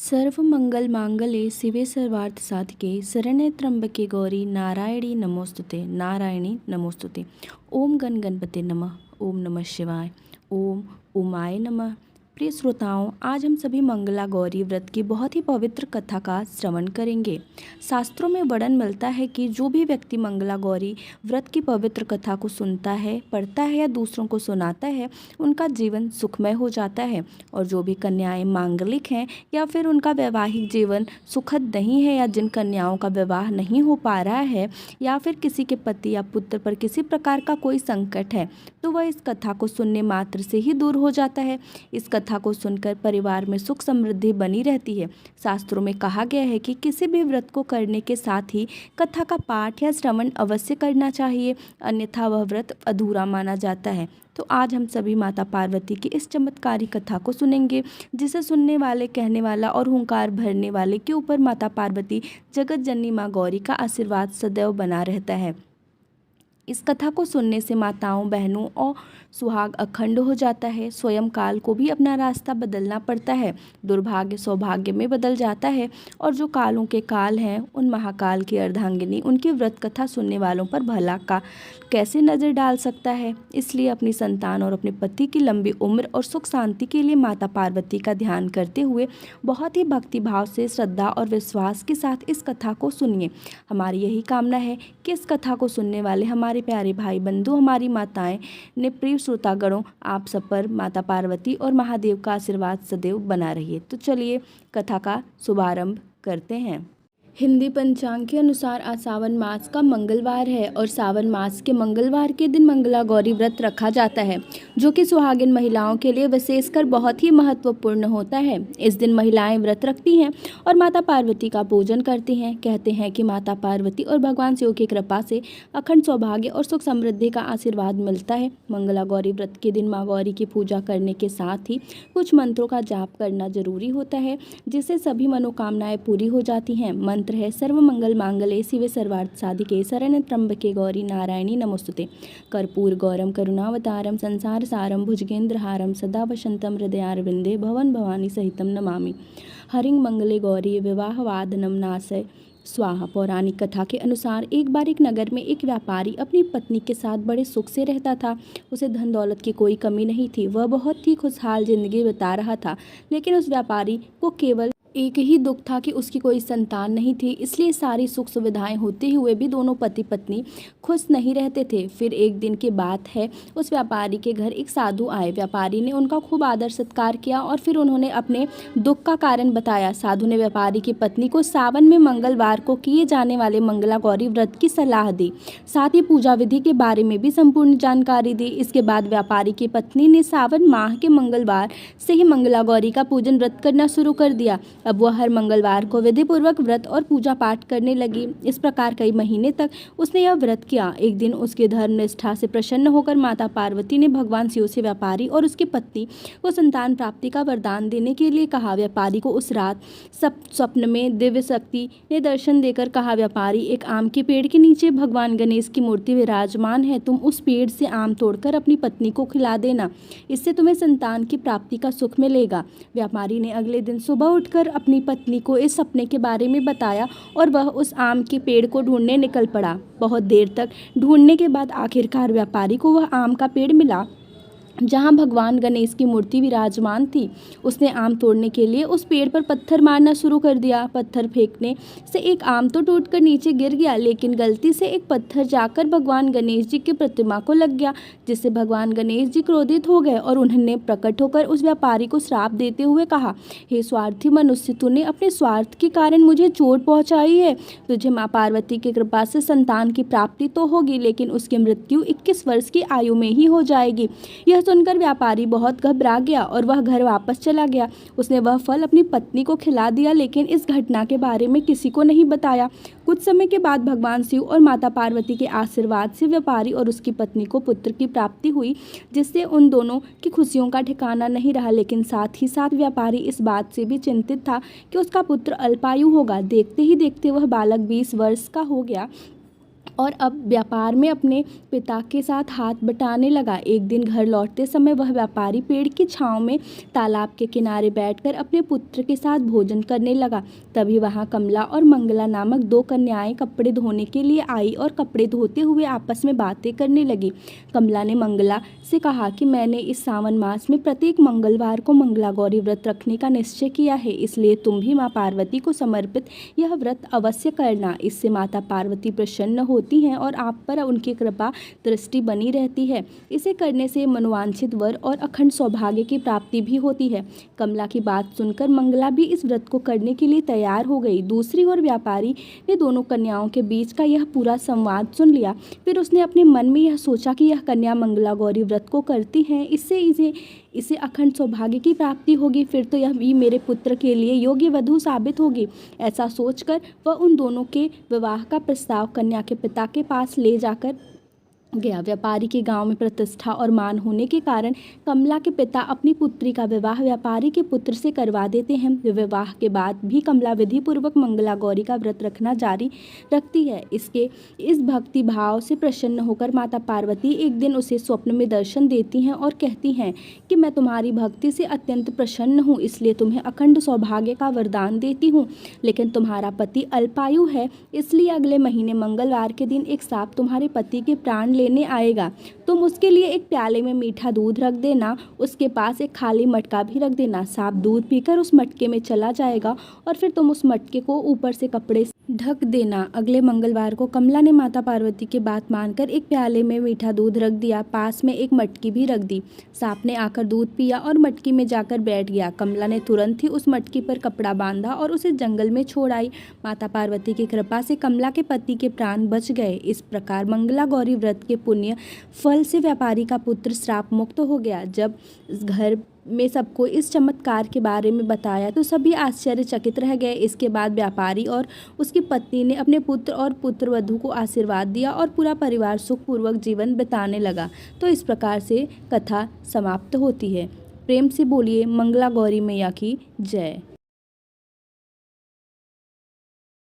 सर्वमंगल मांगल्ये शिवे सर्वार्थ साधिके शरण्ये त्र्यंबके गौरी नारायणी नमोस्तुते नारायणी नमोस्तुते। ओम गण गणपते नमः। ओम नमः शिवाय। ओम उमाय नमः। प्रिय श्रोताओं, आज हम सभी मंगला गौरी व्रत की बहुत ही पवित्र कथा का श्रवण करेंगे। शास्त्रों में वर्णन मिलता है कि जो भी व्यक्ति मंगला गौरी व्रत की पवित्र कथा को सुनता है, पढ़ता है या दूसरों को सुनाता है, उनका जीवन सुखमय हो जाता है। और जो भी कन्याएं मांगलिक हैं या फिर उनका वैवाहिक जीवन सुखद नहीं है, या जिन कन्याओं का विवाह नहीं हो पा रहा है, या फिर किसी के पति या पुत्र पर किसी प्रकार का कोई संकट है, तो वह इस कथा को सुनने मात्र से ही दूर हो जाता है। इस कथा को सुनकर परिवार में सुख समृद्धि बनी रहती है। शास्त्रों में कहा गया है कि किसी भी व्रत को करने के साथ ही कथा का पाठ या श्रवण अवश्य करना चाहिए, अन्यथा वह व्रत अधूरा माना जाता है। तो आज हम सभी माता पार्वती की इस चमत्कारी कथा को सुनेंगे, जिसे सुनने वाले, कहने वाला और हुंकार भरने वाले के ऊपर माता पार्वती जगत जननी माँ गौरी का आशीर्वाद सदैव बना रहता है। इस कथा को सुनने से माताओं, बहनों और सुहाग अखंड हो जाता है। स्वयं काल को भी अपना रास्ता बदलना पड़ता है। दुर्भाग्य सौभाग्य में बदल जाता है। और जो कालों के काल हैं, उन महाकाल की अर्धांगिनी उनकी व्रत कथा सुनने वालों पर भला का कैसे नज़र डाल सकता है। इसलिए अपनी संतान और अपने पति की लंबी उम्र और सुख शांति के लिए माता पार्वती का ध्यान करते हुए बहुत ही भक्तिभाव से, श्रद्धा और विश्वास के साथ इस कथा को सुनिए। हमारी यही कामना है कि इस कथा को सुनने वाले हमारे प्यारे भाई बंधु, हमारी माताएं ने, प्रिय श्रोतागणों, आप सब पर माता पार्वती और महादेव का आशीर्वाद सदैव बना रहिए। तो चलिए कथा का शुभारंभ करते हैं। हिंदी पंचांग के अनुसार आज सावन मास का मंगलवार है और सावन मास के मंगलवार के दिन मंगला गौरी व्रत रखा जाता है, जो कि सुहागिन महिलाओं के लिए विशेषकर बहुत ही महत्वपूर्ण होता है। इस दिन महिलाएं व्रत रखती हैं और माता पार्वती का पूजन करती हैं। कहते हैं कि माता पार्वती और भगवान शिव की कृपा से अखंड सौभाग्य और सुख समृद्धि का आशीर्वाद मिलता है। मंगला गौरी व्रत के दिन माँ गौरी की पूजा करने के साथ ही कुछ मंत्रों का जाप करना जरूरी होता है, जिससे सभी मनोकामनाएं पूरी हो जाती हैं। मंत्र है सर्वमंगल मांगल्ये शिवे सर्वार्थ साधिके शरण्ये त्र्यंबके गौरी नारायणी नमोस्तुते। कर्पूर गौरम करुणावतारम संसार सारम भुजगेंद्रहारम सदा वसंतम हृदयारविंदे भवन भवानी सहितम नमामि। हरिं मंगले गौरी विवाह वादनम नाशय स्वाहा। पौराणिक कथा के अनुसार एक बार एक नगर में एक व्यापारी अपनी पत्नी के साथ बड़े सुख से रहता था। उसे धन दौलत की कोई कमी नहीं थी। वह बहुत ही खुशहाल जिंदगी बिता रहा था। लेकिन उस व्यापारी को केवल एक ही दुख था कि उसकी कोई संतान नहीं थी। इसलिए सारी सुख सुविधाएं होते हुए भी दोनों पति पत्नी खुश नहीं रहते थे। फिर एक दिन की बात है, उस व्यापारी के घर एक साधु आए। व्यापारी ने उनका खूब आदर सत्कार किया और फिर उन्होंने अपने दुख का कारण बताया। साधु ने व्यापारी की पत्नी को सावन में मंगलवार को किए जाने वाले मंगला गौरी व्रत की सलाह दी, साथ ही पूजा विधि के बारे में भी संपूर्ण जानकारी दी। इसके बाद व्यापारी की पत्नी ने सावन माह के मंगलवार से ही मंगला गौरी का पूजन व्रत करना शुरू कर दिया। अब वह हर मंगलवार को विधिपूर्वक व्रत और पूजा पाठ करने लगी। इस प्रकार कई महीने तक उसने यह व्रत किया। एक दिन उसके धर्म निष्ठा से प्रसन्न होकर माता पार्वती ने भगवान शिव से व्यापारी और उसकी पत्नी को संतान प्राप्ति का वरदान देने के लिए कहा। व्यापारी को उस रात स्वप्न में दिव्य शक्ति ने दर्शन देकर कहा, व्यापारी, एक आम के पेड़ के नीचे भगवान गणेश की मूर्ति विराजमान है। तुम उस पेड़ से आम तोड़कर अपनी पत्नी को खिला देना, इससे तुम्हें संतान की प्राप्ति का सुख मिलेगा। व्यापारी ने अगले दिन सुबह उठकर अपनी पत्नी को इस सपने के बारे में बताया और वह उस आम के पेड़ को ढूंढने निकल पड़ा। बहुत देर तक ढूंढने के बाद आखिरकार व्यापारी को वह आम का पेड़ मिला जहां भगवान गणेश की मूर्ति विराजमान थी। उसने आम तोड़ने के लिए उस पेड़ पर पत्थर मारना शुरू कर दिया। पत्थर फेंकने से एक आम तो टूटकर नीचे गिर गया, लेकिन गलती से एक पत्थर जाकर भगवान गणेश जी की प्रतिमा को लग गया, जिससे भगवान गणेश जी क्रोधित हो गए और उन्होंने प्रकट होकर उस व्यापारी को श्राप देते हुए कहा, हे स्वार्थी मनुष्य, तूने अपने स्वार्थ के कारण मुझे चोट पहुंचाई है। तुझे माँ पार्वती की कृपा से संतान की प्राप्ति तो होगी, लेकिन उसकी मृत्यु 21 वर्ष की आयु में ही हो जाएगी। यह सुनकर व्यापारी बहुत घबरा गया और वह घर वापस चला गया। उसने वह फल अपनी पत्नी को खिला दिया, लेकिन इस घटना के बारे में किसी को नहीं बताया। कुछ समय के बाद भगवान शिव और माता पार्वती के आशीर्वाद से व्यापारी और उसकी पत्नी को पुत्र की प्राप्ति हुई, जिससे उन दोनों की खुशियों का ठिकाना नहीं रहा। लेकिन साथ ही साथ व्यापारी इस बात से भी चिंतित था कि उसका पुत्र अल्पायु होगा। देखते ही देखते वह बालक 20 वर्ष का हो गया। और अब व्यापार में अपने पिता के साथ हाथ बटाने लगा। एक दिन घर लौटते समय वह व्यापारी पेड़ की छांव में तालाब के किनारे बैठकर अपने पुत्र के साथ भोजन करने लगा। तभी वहां कमला और मंगला नामक दो कन्याएं कपड़े धोने के लिए आई और कपड़े धोते हुए आपस में बातें करने लगी। कमला ने मंगला से कहा कि मैंने इस सावन मास में प्रत्येक मंगलवार को मंगला गौरी व्रत रखने का निश्चय किया है, इसलिए तुम भी माँ पार्वती को समर्पित यह व्रत अवश्य करना। इससे माता पार्वती प्रसन्न होती हैं और आप पर उनकी कृपा दृष्टि बनी रहती है। इसे करने से मनोवांछित वर और अखंड सौभाग्य की प्राप्ति भी होती है। कमला की बात सुनकर मंगला भी इस व्रत को करने के लिए तैयार हो गई। दूसरी ओर व्यापारी ने दोनों कन्याओं के बीच का यह पूरा संवाद सुन लिया। फिर उसने अपने मन में यह सोचा कि यह कन्या मंगला गौरी व्रत को करती हैं, इससे इसे अखंड सौभाग्य की प्राप्ति होगी, फिर तो यह भी मेरे पुत्र के लिए योग्य वधू साबित होगी। ऐसा सोचकर वह उन दोनों के विवाह का प्रस्ताव कन्या के पिता के पास ले जाकर गया। व्यापारी के गांव में प्रतिष्ठा और मान होने के कारण कमला के पिता अपनी पुत्री का विवाह व्यापारी के पुत्र से करवा देते हैं। विवाह के बाद भी कमला विधि पूर्वक मंगला गौरी का व्रत रखना जारी रखती है। इस भक्ति भाव से प्रसन्न होकर माता पार्वती एक दिन उसे स्वप्न में दर्शन देती हैं और कहती हैं कि मैं तुम्हारी भक्ति से अत्यंत प्रसन्न हूँ, इसलिए तुम्हें अखंड सौभाग्य का वरदान देती हूँ। लेकिन तुम्हारा पति अल्पायु है, इसलिए अगले महीने मंगलवार के दिन एक सांप तुम्हारे पति के प्राण लेने आएगा। तुम उसके लिए एक प्याले में मीठा दूध रख देना, उसके पास एक खाली मटका भी रख देना। सांप दूध पीकर उस मटके में चला जाएगा और फिर तुम उस मटके को ऊपर से कपड़े से ढक देना। अगले मंगलवार को कमला ने माता पार्वती की बात मानकर एक प्याले में मीठा दूध रख दिया, पास में एक मटकी भी रख दी। सांप ने आकर दूध पिया और मटकी में जाकर बैठ गया। कमला ने तुरंत ही उस मटकी पर कपड़ा बांधा और उसे जंगल में छोड़ आई। माता पार्वती की कृपा से कमला के पति के प्राण बच गए। इस प्रकार मंगला गौरी व्रत के पुण्य फल से व्यापारी का पुत्र श्राप मुक्त हो गया। जब घर में सबको इस चमत्कार के बारे में बताया तो सभी आश्चर्यचकित रह गए। इसके बाद व्यापारी और उसकी पत्नी ने अपने पुत्र और पुत्रवधू को आशीर्वाद दिया और पूरा परिवार सुखपूर्वक जीवन बिताने लगा। तो इस प्रकार से कथा समाप्त होती है। प्रेम से बोलिए मंगला गौरी मैया की जय।